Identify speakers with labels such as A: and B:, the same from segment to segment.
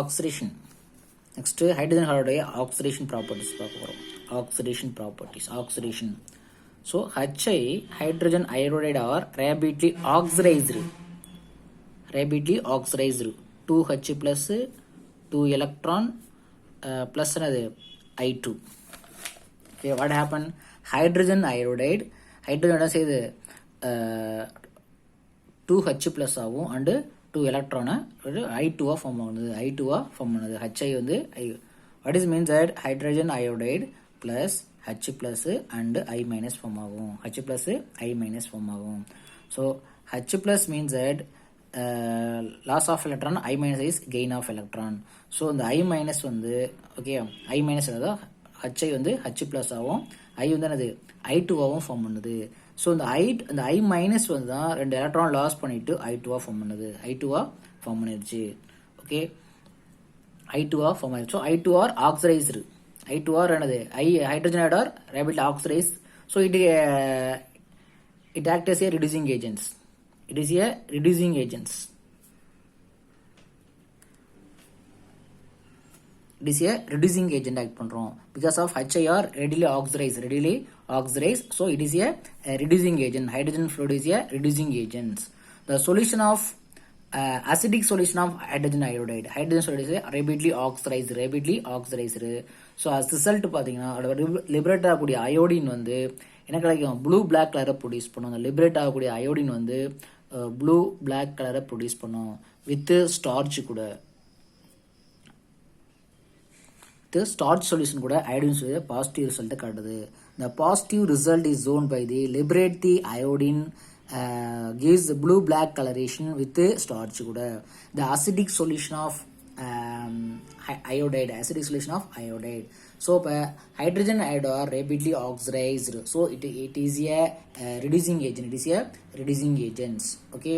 A: oxidation. Next, hydrogen halide oxidation properties பார்க்க போறோம். Oxidation properties. Oxidation. So Hi hydrogen iodide are rapidly oxidized. Rapidly oxidized. 2H plus 2 electron plus another I2. Okay, what happened? Hydrogen iodide. Hydrogen என்ன செய்யுது 2H plus ஆகும் and 2 electron I2 form ஆகுது. I2 form ஆகுது. Hi வந்து what is means that hydrogen iodide plus H plus and I minus form ஆகும். H plus I minus form ஆகும். So H plus means that loss of electron, I minus is gain of electron. So இந்த I minus வந்து okay I minus அதாவது H வந்து H plus ஆகும். I வந்து என்னது I2 ஆகும் ஃபார்ம் பண்ணுது. ஸோ இந்த I மைனஸ் வந்து தான் 2 எலக்ட்ரான் லாஸ் பண்ணிட்டு I2 ஃபார்ம் பண்ணுது. I2 ஃபார்ம் பண்ணிடுச்சு. ஓகே I2 ஃபார்ம் ஆயிடுச்சு. So I2 oxidised. I2 என்னது hydrogen are rapidly oxidise. So it acts as a reducing agents. It is a reducing agents. It is a reducing agent act பண்றோம் because of HIR readily oxidize. So it is a reducing agent. Hydrogen fluid is a reducing agent. The solution of acidic solution of hydrogen iodide. Hydrogen solid is rapidly oxidized. So as result பாத்தீங்கன்னா liberate ஆகக்கூடிய iodine வந்து என்ன கிடைக்கும் blue black கலரை produce பண்ணும். அந்த liberate ஆகக்கூடிய iodine வந்து ப்ளூ பிளாக் கலரை ப்ரொடியூஸ் பண்ணும் வித் ஸ்டார்ச் கூட. Starch solution கூட iodine சொல்லுது பாசிட்டிவ் ரிசல்ட் காட்டுது. The positive result is shown by the liberate the iodine gives blue black coloration with starch கூட. The acidic solution of iodide. So hydrogen iodide are rapidly oxidized. So it is a reducing agent. Okay.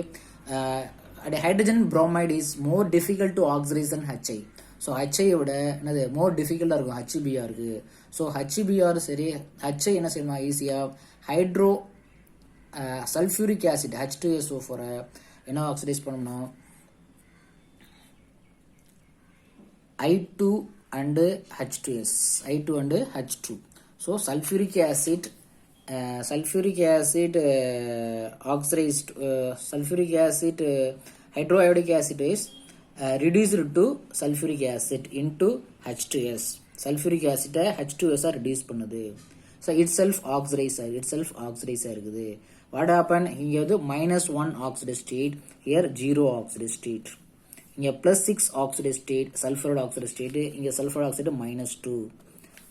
A: The hydrogen bromide is more difficult to oxidize than HI. So HI விட என்னது மோர் டிஃபிகல்ட்டாக இருக்கும் HBr இருக்கு. So HBr சரி HI என்ன செய்யணும் ஈஸியாக hydro sulphuric acid H2SO4 என்ன oxidise பண்ணோம்னா I2 and H2. So sulphuric acid oxidised sulphuric acid hydroiodic acid is reduced to sulfuric acid into H2S. Sulfuric acid H2S reduce பண்ணுது. So itself oxidize ஆகுது. What happen? இங்க வந்து -1 oxidized state, here 0 oxidized state. இங்க +6 oxidized state, sulfur oxidized state, இங்க sulfur oxide -2.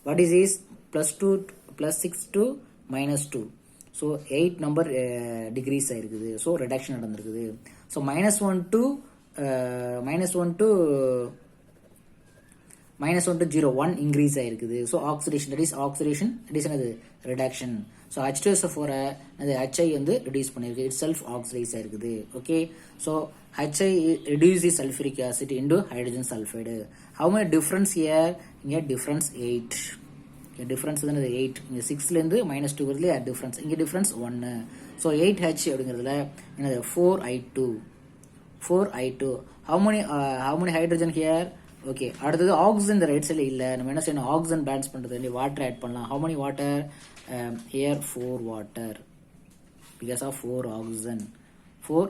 A: What is this? +6 to -2. So 8 number degrees ஆயிருக்குது. So reduction நடந்திருக்குது. So -1 to -1 to 0 1 increase ஆயிருக்குது. So oxidation that is என்னது reduction. So H2SO4 அது HI வந்து reduce பண்ணியிருக்கு. It self oxidise ஆயிருக்குது. Okay so HI reduce sulfuric acid into hydrogen sulfide. How many difference here? இங்கே difference 8. இங்கே difference வந்து 8. இங்கே 6லேருந்து -2 வரதுல difference. இங்கே difference 1. ஸோ 8H அப்படிங்கிறதுல என்னது 4I2. How many hydrogen here? Okay, அடுத்தது ஆக்சிஜன் இந்த ரைட் சைடில் இல்லை. நம்ம என்ன செய்யணும் ஆக்சிஜன் பேலன்ஸ் பண்ணுறது வாட்டர் ஆட் பண்ணலாம். how many water? Here 4 water because of 4 oxygen. 4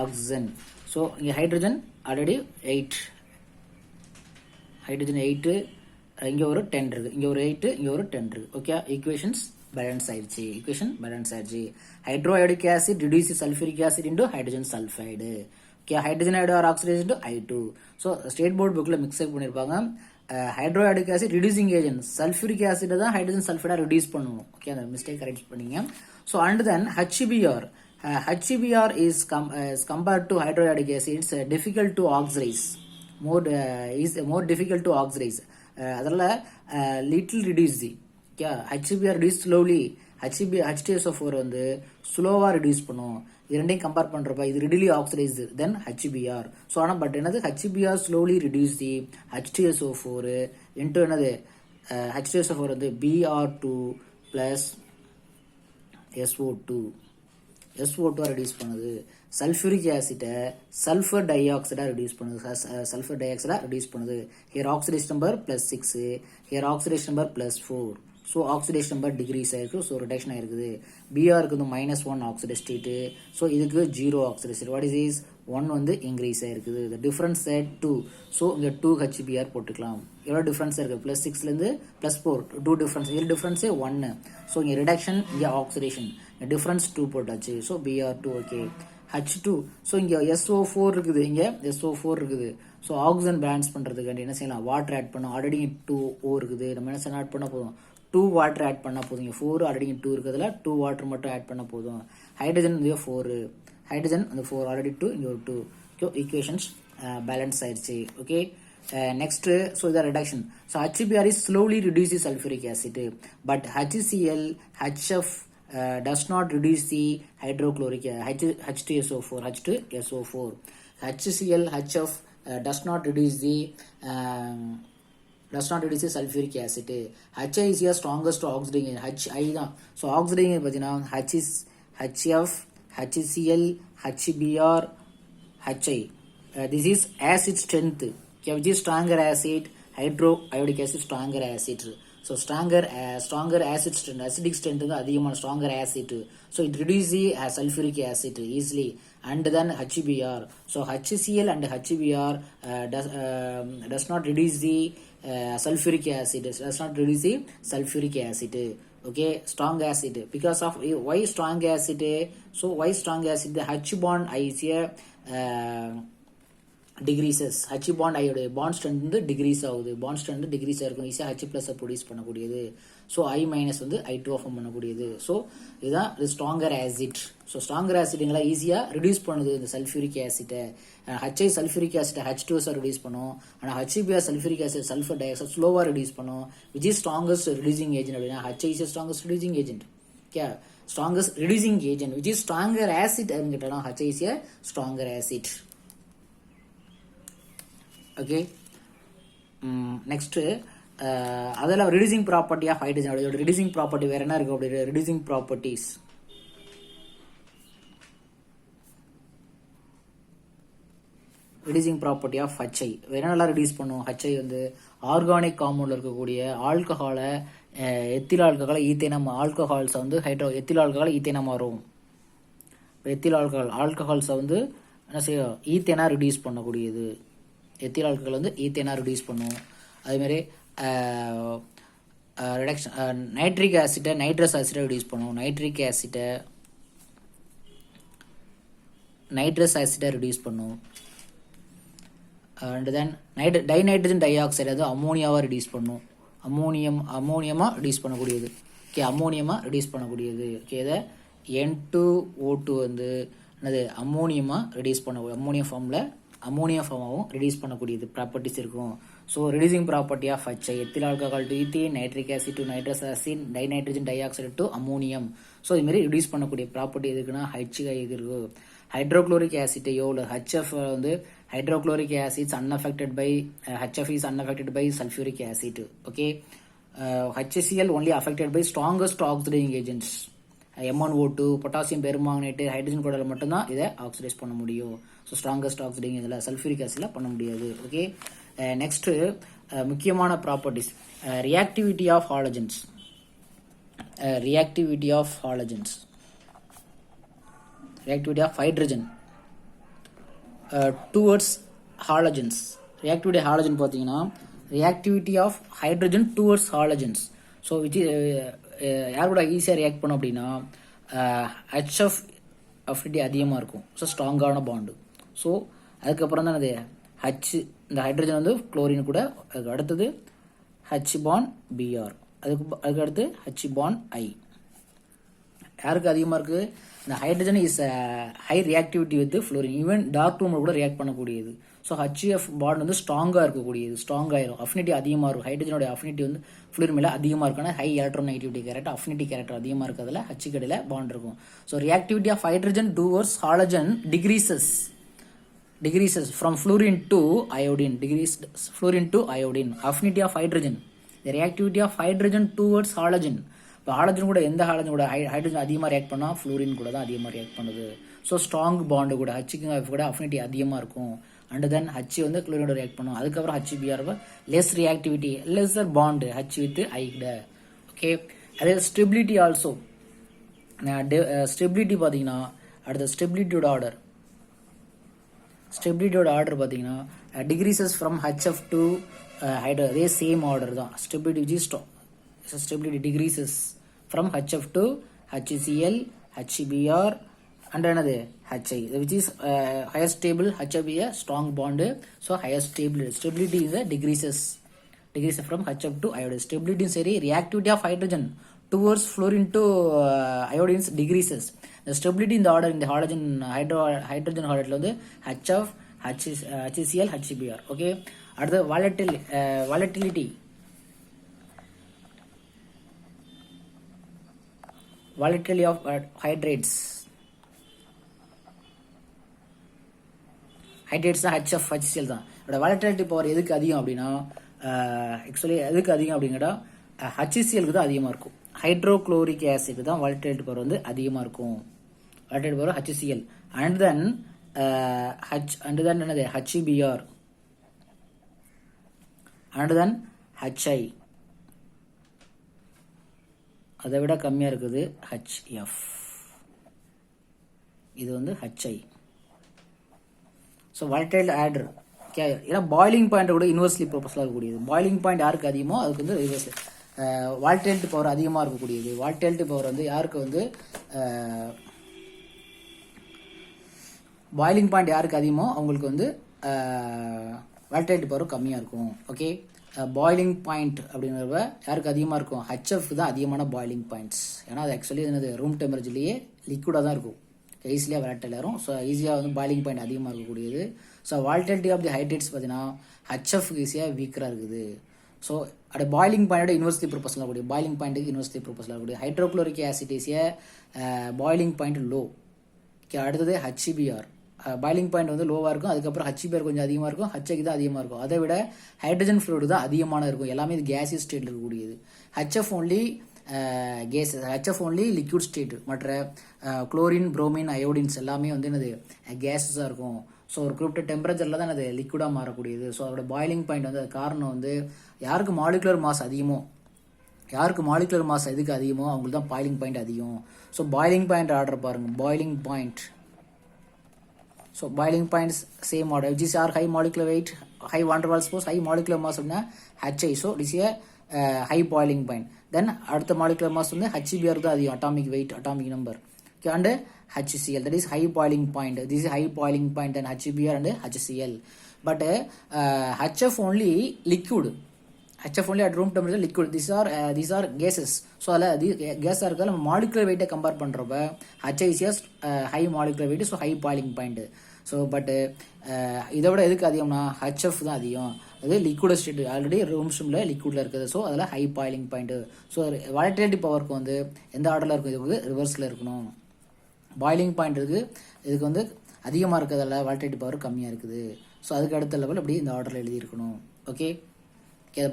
A: oxygen. So இங்கே ஹைட்ரஜன் ஆல்ரெடி 8 ஹைட்ரஜன் 8 இங்கே ஒரு 10 இருக்கு. இங்கே ஒரு 8 இங்கே ஒரு 10 இருக்கு. ஓகே ஈக்குவேஷன் பேலன்ஸ் ஆயிடுச்சு. Hydroiodic acid reduces sulfuric acid into hydrogen sulfide. Okay hydrogen iodide are oxidise into I2. So state board புக்கில் மிக்ஸ் பண்ணியிருப்பாங்க. Hydroiodic acid reducing agent sulphuric acid தான் ஹைட்ரஜன் சல்ஃபைடாக ரிடியூஸ் பண்ணுவோம். ஓகே அந்த mistake correct பண்ணீங்க. So and then HBr is compared to hydroiodic acid. It's difficult to oxidize. More difficult to oxidize. அதனால little reduce HBr reduce slowly. H2SO4 வந்து ஸ்லோவாக reduce பண்ணும். இது ரெண்டையும் கம்பேர் பண்ணுறப்ப இது readily oxidized then HBr. So ஆனால் பட் என்னது HBr slowly reduce the H2SO4 into என்னது H2SO4 வந்து Br2 plus SO2 SO2 reduce பண்ணுது. சல்ஃபூரிக் ஆசிட்டை சல்ஃபர் டை ஆக்சைடா ரெடியூஸ் பண்ணுது. சல்ஃபர் டை ஆக்சைடா ரெடியூஸ் பண்ணுது. Here oxidation number +6, here oxidation number +4. So oxidation number degrees ஆயிருக்கு. So reduction ஆயிருக்குது. பிஆருக்கு வந்து -1 ஆக்சிடேட் state. So இதுக்கு 0 ஆக்சிடேட் state. What is 1 வந்து இன்க்ரீஸ் ஆயிருக்குது. இந்த டிஃபரன்ஸ் சைட் 2. ஸோ இங்கே 2 HBr போட்டுக்கலாம். எவ்வளோ டிஃபரன்ஸ் இருக்குது? +6லேருந்து +4 2 டிஃபரன்ஸ். இதில் டிஃபரன்ஸே 1. ஸோ இங்கே ரிடக்ஷன், இங்கே ஆக்சிடேஷன். டிஃபரன்ஸ் 2 போட்டாச்சு. So Br2 okay. H2. So இங்கே SO4 இருக்குது, இங்கே SO4 இருக்குது. ஸோ ஆக்சிஜன் பேலன்ஸ் பண்ணுறதுக்காண்டி என்ன செய்யலாம்? வாட்டர் ஆட் பண்ணோம். ஆல்ரெடி 2O இருக்குது. நம்ம என்ன செய்யணும்? ஆட் பண்ணால் போதும். 2 வாட்டர் ஆட் பண்ணால் போதும். 4 ஆல்ரெடி 2 இருக்கிறதுல 2 வாட்டர் மட்டும் ஆட் பண்ணால் போதும். ஹைட்ரஜன் வந்து 4. ஹைட்ரஜன் வந்து 4 ஆல்ரெடி 2, இங்கே ஒரு 2. ஓகே, ஈக்குவேஷன்ஸ் பேலன்ஸ் ஆயிடுச்சு. Okay, next, so the reduction. So HBr is slowly reduces sulfuric acid, but HCl, HF does not reduce the hydrochloric H2SO4. HCl, HF does not reduce the sulfuric acid. HI is the strongest oxidizing agent. HI தான். So oxidizing பார்த்தீங்கன்னா H is HF, HCl, HBr, HI. This is acid strength. Okay, which is stronger acid, hydroiodic acid, stronger acid. So stronger acid strength, acidic strength is அதிகமான stronger acid. So it reduces the sulfuric acid easily. And then HBr. So HCl and HBr does not reduce the sulfuric acid. Does not reduce the sulfuric acid. Okay, strong acid. Because of why strong acid? So why strong acid? The H bond I is a decreases. H bond ஐயோட bond strength வந்து decrease ஆகுது. bond strength decrease ஆயிருக்கும். ஈஸியாக H plus produce பண்ணக்கூடியது. So I minus வந்து I2 form பண்ணக்கூடியது. So இதுதான் stronger acid. So stronger ஆசிடுங்களா ஈஸியாக ரிடியூஸ் பண்ணுது இந்த சல்ஃபியூரிக் ஆசிட்டை. HI சல்ஃபியூரிக் ஆசிட்டை H2S ரிடியூஸ் பண்ணும். ஆனால் HBr sulphuric acid sulphur dioxide ஸ்லோவாக ரிடியூஸ் பண்ணும். Which is strongest reducing agent அப்படின்னா HI is strongest reducing agent. Okay, strongest reducing agent which is stronger acid அப்படின்னு கேட்டாலும் HI is a stronger acid. Okay, next அதெல்லாம் reducing property of hydrogen. அதோட reducing property வேற என்ன இருக்கு? அப்படி reducing properties. reducing property of HI வேற என்னெல்லாம் reduce பண்ணும்? HI வந்து ஆர்கானிக் காம்பவுண்ட்ல இருக்கக்கூடிய ஆல்கஹாலை எத்தில் ஆல்கஹாலை ஈத்தேனா ஆல்கஹால்ஸை வந்து எத்தில் ஆல்கஹாலை ஈத்தேனா மாறும். எத்தில் ஆல்கஹால்ஸை வந்து என்ன செய்யும்? ஈத்தேனா ரிடியூஸ் பண்ணக்கூடியது. எத்தில் ஆல்கஹால் வந்து ஈத்தேனா ரிடியூஸ் பண்ணும். அதேமாதிரி ரிடக்ஷன் நைட்ரிக் ஆசிட்டை நைட்ரஸ் ஆசிட்டை ரிடியூஸ் பண்ணும். நைட்ரிக் ஆசிட்டை நைட்ரஸ் ஆசிட்டை ரிடியூஸ் பண்ணும். And then dinitrogen dioxide அது அமோனியாவாக ரிடியூஸ் பண்ணும். அமோனியமாக ரிடியூஸ் பண்ணக்கூடியது. ஓகே, அமோனியமாக ரிடியூஸ் பண்ணக்கூடியது. ஓகே, இதை N2O2 வந்து என்னது? அமோனியமாக ரிடியூஸ் பண்ணக்கூடிய அமோனியா ஃபார்மாகவும் ரிடியூஸ் பண்ணக்கூடியது ப்ராப்பர்ட்டிஸ் இருக்கும். So reducing property of HI ethyl alcohol to ethane, nitric acid to nitrous acid, dinitrogen dioxide to ammonium. So இதுமாரி ரிடியூஸ் பண்ணக்கூடிய ப்ராப்பர்ட்டி எதுக்குன்னா HI இருக்கு. ஹைட்ரோக்ளோரிக் ஆசிட்டையோ இல்லை HF வந்து hydrochloric acids unaffected by HF is unaffected by sulphuric acid. Okay, HCl only affected by strongest oxidising agents. MnO2, potassium permanganate, hydrogen கூட மட்டும்தான் இதை ஆக்சிடைஸ் பண்ண முடியும். ஸோ ஸ்ட்ராங்கஸ்ட் ஆக்சிடைசிங் இதில் சல்ஃபியூரிக் ஆசிட்ல பண்ண முடியாது. ஓகே, நெக்ஸ்ட் முக்கியமான properties reactivity of halogens. Reactivity of halogens, reactivity of hydrogen towards halogens. reactivity of halogen பார்த்தீங்கன்னா reactivity of hydrogen towards halogens. So which யார் கூட ஈஸியாக ரியாக்ட் பண்ணோம் அப்படின்னா HF அஃபினிட்டி அதிகமாக இருக்கும். ஸோ ஸ்ட்ராங்கான பாண்டு. ஸோ அதுக்கப்புறம் தான் அது இந்த ஹைட்ரஜன் வந்து குளோரின் கூட, அதுக்கு அடுத்தது H bond Br, அதுக்கு அடுத்து H bond I. யாருக்கு அதிகமாக இருக்குது? இந்த hydrogen is high reactivity with fluorine. Even dark ரூமில் கூட ரியாக்ட் பண்ணக்கூடியது. ஸோ HF பாண்ட் வந்து ஸ்ட்ராங்காக இருக்கக்கூடியது. ஸ்ட்ராங் ஆயிரும். அஃபினிட்டி அதிகமாக இருக்கும். ஹைட்ரஜனோட அஃபினிட்டி வந்து ஃப்ளோரின் மேலே அதிகமாக இருக்குன்னா high electron negativity character, affinity character அதிகமாக இருக்கிறதுல H கடையில் பாண்ட் இருக்கும். So reactivity of hydrogen towards halogen decreases from fluorine to iodine. Fluorine to iodine. Affinity of hydrogen. The reactivity of hydrogen towards halogen. இப்போ halogen கூட எந்த halogen கூட hydrogen அதிகமாக react பண்ணால் ஃப்ளூரின் கூட தான் அதிகமாக ரியாக்ட் பண்ணுது. ஸோ ஸ்ட்ராங் பாண்டு கூட ஹச்சுக்கும் எஃப் கூட அஃபினிட்டி அதிகமாக இருக்கும். அண்ட் தென் ஹச் வந்து குளோரினோட ரியாக்ட் பண்ணும். அதுக்கப்புறம் HBr less reactivity lesser bond H with I கூட. ஓகே, அதே ஸ்டெபிலிட்டி ஆல்சோ. ஸ்டெபிலிட்டி பார்த்தீங்கன்னா அடுத்த ஸ்டெபிலிட்டியோட ஆர்டர் பார்த்தீங்கன்னா decreases from HF to hydro, அதே சேம் ஆர்டர் தான். Stability which is stability decreases from HF to HCl HBr and another HI, which is higher stable. HF is a strong bond, so higher stability is a decreases from HF to iodine. Stability is reactivity of hydrogen towards fluorine to iodine decreases. The stability in the order in the hydrogen hydrogen HF, HCl, HBr. Okay, at the volatility of hydrates. Hydrates தான் HF, HCl தான். இதோட volatility power எதுக்கு அதிகம் அப்படின்னா actually எதுக்கு அதிகம் அப்படின்னா HClக்கு தான் அதிகமாக இருக்கும். ஹைட்ரோக்ளோரிக் ஆசிட் தான் வாலட்டிலிட்டி பவர் வந்து அதிகமாக இருக்கும். Volatility power HCl and then என்னது HBr அண்ட் தென் HI, அதை விட கம்மியாக இருக்குது HF, இது வந்து HI. So volatile order okay, ஏன்னா பாய்லிங் பாயிண்ட் கூட இன்வெர்ஸ்லி ப்ரொபோசலாக இருக்கக்கூடியது. பாய்லிங் பாயிண்ட் யாருக்கு அதிகமோ அதுக்கு வந்து ரிவர்ஸ் வாலட்டைலிட்டி பவர் அதிகமாக இருக்கக்கூடியது. வாலட்டைலிட்டி பவர் வந்து யாருக்கு வந்து பாய்லிங் பாயிண்ட் யாருக்கு அதிகமோ அவங்களுக்கு வந்து வாலட்டைலிட்டி பவர் கம்மியாக இருக்கும். ஓகே, பாய்லிங் பாயிண்ட் அப்படிங்கிறப்ப யாருக்கு அதிகமாக இருக்கும்? HF தான் அதிகமான பாய்லிங் பாயிண்ட்ஸ். ஏன்னா அது ஆக்சுவலி என்னது ரூம் டெம்பரேச்சர்லேயே லிக்விடாக தான் இருக்கும், ஈஸியாக வாலட்டைல் ஆகும். ஸோ ஈஸியாக வந்து பாய்லிங் பாயிண்ட் அதிகமாக இருக்கக்கூடியது. So volatility of the hydrates பார்த்தீங்கன்னா HFக்கு ஈஸியாக வீக்கராக இருக்குது. ஸோ அது பாய்லிங் பாயிண்டோட யூனிவர்சிட்டி ப்ரொபோசல் ஆகக்கூடிய பாய்லிங் பாயிண்ட்டுக்கு யூனிவர்சிட்டி ப்ரொபோசல் ஆகக்கூடிய ஹைட்ரோக்ளோரிக் ஆசிட் ஈஸியாக பாய்லிங் பாயிண்ட் லோ. ஓகே, அடுத்தது HBr பாய்லிங் பாயிண்ட் வந்து லோவாக இருக்கும். அதுக்கப்புறம் HBr கொஞ்சம் அதிகமாக இருக்கும், HI தான் அதிகமாக இருக்கும். அதை விட ஹைட்ரஜன் ஃப்ளூயிட் தான் அதிகமான இருக்கும். எல்லாமே இது கேசியஸ் ஸ்டேட்டில் இருக்கக்கூடியது. HF only gases, HF only liquid state. மற்ற குளோரின், புரோமின், அயோடின்ஸ் எல்லாமே வந்து என்னது கேஸஸாக இருக்கும். ஸோ ஒரு குறிப்பிட்ட டெம்பரேச்சரில் தான் அது லிக்விடாக மாறக்கூடியது. ஸோ அதோட பாய்லிங் பாயிண்ட் வந்து காரணம் வந்து யாருக்கு மாலிகுலர் மாஸ் அதிகமோ, எதுக்கு அதிகமோ அவங்களுக்கு தான் பாய்லிங் பாயிண்ட் அதிகம். ஸோ பாய்லிங் பாயிண்ட் ஆர்டர் பாருங்கள், boiling point. So boiling points same order, which is our high molecular weight, high van der Waals force, high molecular mass அப்படின்னா HI. So this is a high boiling point. தென் அடுத்த molecular mass வந்து HBr தான் அதிகம், atomic wait, atomic number. Okay, and HCl, that is high boiling point. This is high boiling point and HBr and HCl. But HF only liquid. HF only at room temperature liquid. These are gases. So அதில் கேஸாக இருக்கிறது நம்ம molecular வெயிட்டை compare பண்ணுறப்ப HI is high molecular weight, so high boiling point. So but இதை விட எதுக்கு அதிகம்னா HF தான் அதிகம். அது லிக்விட் ஸ்டேட், ஆல்ரெடி ரூம் ஸ்டூமில் லிக்விடில் இருக்குது. ஸோ அதில் high boiling point. So volatility பவருக்கு வந்து எந்த ஆர்டரில் இருக்கும்? இதுக்கு ரிவர்ஸில் இருக்கணும். பாய்லிங் பாயிண்ட் இருக்குது, இதுக்கு வந்து அதிகமாக இருக்கிறதால வாலட்டிலிட்டி பவர் கம்மியாக இருக்குது. ஸோ அதுக்கு அடுத்த லெவல் அப்படி இந்த ஆர்டரில் எழுதியிருக்கணும். ஓகே,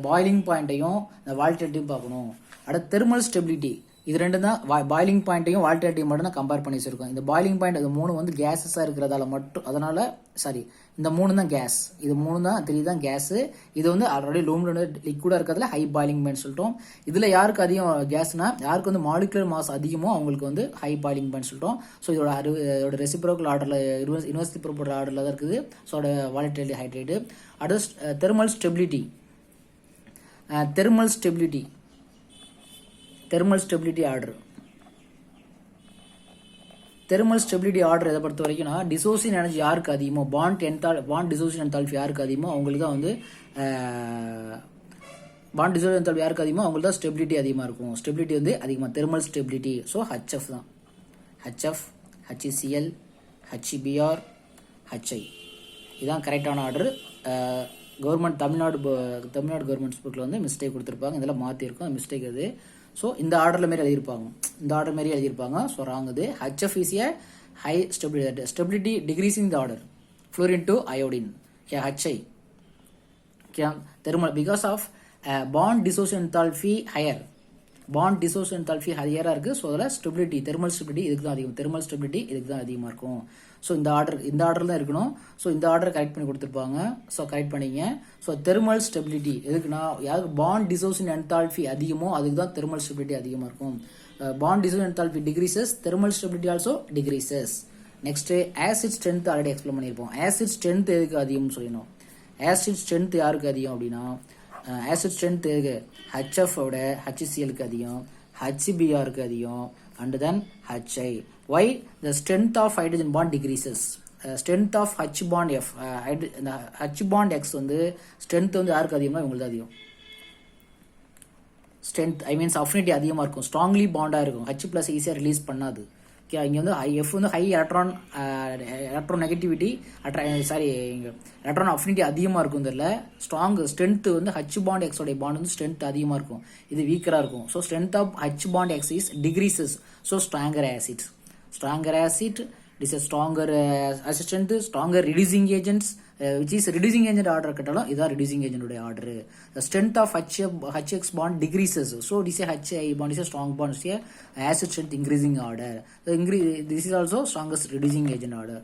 A: பாய்லிங் பாயிண்ட்டையும் இந்த வாலட்டிலிட்டியும் பார்க்கணும். அடுத்த தெர்மல் ஸ்டெபிலிட்டி, இது ரெண்டு தான் பாய்லிங் பாயிண்ட்டையும் வாலட்டிலிட்டியும் மட்டும் தான் கம்பேர் பண்ணி வச்சிருக்கோம். இந்த பாய்லிங் பாயிண்ட் அது 3 வந்து கேஸஸாக இருக்கிறதால மட்டும், அதனால இந்த 3 தான் கேஸ், இது 3 தான் 3 தான் கேஸு. இது வந்து ஆல்ரெடி ரூம்ல லிக்விடாக இருக்கிறதுல ஹை பாய்லிங் பாயிண்ட் சொல்லிட்டோம். இதில் யாருக்கு அதிகம் கேஸ்னா யாருக்கு வந்து மாலிகுலர் மாஸ் அதிகமோ அவங்களுக்கு வந்து ஹை பாய்லிங் பாயிண்ட் சொல்லிட்டோம். ஸோ இதோட ரெசிப்ரோக்கல் ஆர்டரில் யூனிவர்சிட்டி ப்ரோப்பர் ஆர்டரில் தான் இருக்குது. ஸோ அதோட வாலட்டிலிட்டி ஹைட்ரேட்டு. அடுத்து thermal stability. Thermal stability order. Thermal stability order எதை பொறுத்த வரைக்கும்னா டிசோசியேஷன் எனர்ஜி யாருக்கு அதிகமோ, பாண்ட் டிசோசியேஷன் என்தால்பி யாருக்கு அதிகமோ அவங்களுக்கு தான் வந்து பாண்ட் டிசோசியேஷன் என்தால்பி யாருக்கு அதிகமோ அவங்களுக்கு தான் ஸ்டெபிலிட்டி அதிகமாக இருக்கும். ஸ்டெபிலிட்டி வந்து அதிகமாக தெர்மல் ஸ்டெபிலிட்டி. ஸோ HF தான், HF, HCl, HBr, HI. இதுதான் கரெக்டான ஆர்டர். கவர்மெண்ட் தமிழ்நாடு கவர்மெண்ட் புக்கில் வந்து மிஸ்டேக் கொடுத்துருப்பாங்க, இதெல்லாம் மாற்றிருக்கோம், மிஸ்டேக் அது. ஸோ இந்த ஆர்டரில் மாரி எழுதியிருப்பாங்க. ஸோ ராங் இது. HF is a high stability decreasing the order fluorine to iodine. Okay, HI. Okay, thermal because of bond dissociation enthalpy higher. Bond dissociation enthalpy ஹையரா இருக்கு. ஸோ அதில் ஸ்டெபிலிட்டி தெர்மல் ஸ்டெபிலிட்டி இதுக்கு தான் அதிகம், தெர்மல் ஸ்டெபிலிட்டி இதுக்கு தான் அதிகமாக இருக்கும். ஸோ இந்த ஆர்டர் தான் இருக்கணும். ஸோ இந்த ஆர்டர் கரெக்ட் பண்ணி கொடுத்துருப்பாங்க. ஸோ கரெக்ட் பண்ணிங்க. ஸோ தெர்மல் ஸ்டெபிலிட்டி எதுக்குன்னா யாருக்கு பாண்ட் டிசோசியேஷன் என்தால்பி அதிகமோ அதுக்கு தான் தெர்மல் ஸ்டெபிலிட்டி அதிகமாக இருக்கும். Bond dissociation enthalpy decreases, thermal stability also decreases. Next acid strength already explain பண்ணியிருப்போம். ஆசிட் ஸ்ட்ரென்த் எதுக்கு அதிகம்னு சொல்லணும். ஆசிட் ஸ்ட்ரென்த் யாருக்கு அதிகம் அப்படின்னா ஆசிட் ஸ்ட்ரென்த் எதுக்கு ஹெச்எஃப்ஓட ஹச்சிசிஎலுக்கு அதிகம், ஹச்சிபிஆருக்கு அதிகம், and then HI. Why the strength of hydrogen bond decreases, strength of H bond F, H bond X வந்து ஸ்ட்ரென்த் வந்து யாருக்கு அதிகம்னா உங்களுக்கு அதிகம். ஸ்ட்ரென்த் ஐ மீன்ஸ் அஃபினிட்டி அதிகமாக இருக்கும், ஸ்ட்ராங்லி பாண்டாக இருக்கும், ஹச் பிளஸ் ஈஸியாக ரிலீஸ் பண்ணாது. ஓகே, இங்கே வந்து எஃப் வந்து high electron negativity electron affinity அதிகமாக இருக்கும். இதில் ஸ்ட்ராங் ஸ்ட்ரென்த் வந்து ஹச் பாண்ட் எக்ஸோடைய பாண்ட் வந்து ஸ்ட்ரென்த் அதிகமாக இருக்கும், இது வீக்கராக இருக்கும். So strength of H bond X is decreases. So stronger acid is a stronger assistant, stronger reducing agents, which is reducing agent order கட்டாலும் இதான் reducing agent உடைய order. The strength of HX bond decreases, so this is HI bond is a strong bond, so acid strength increasing order. This is also strongest reducing agent order.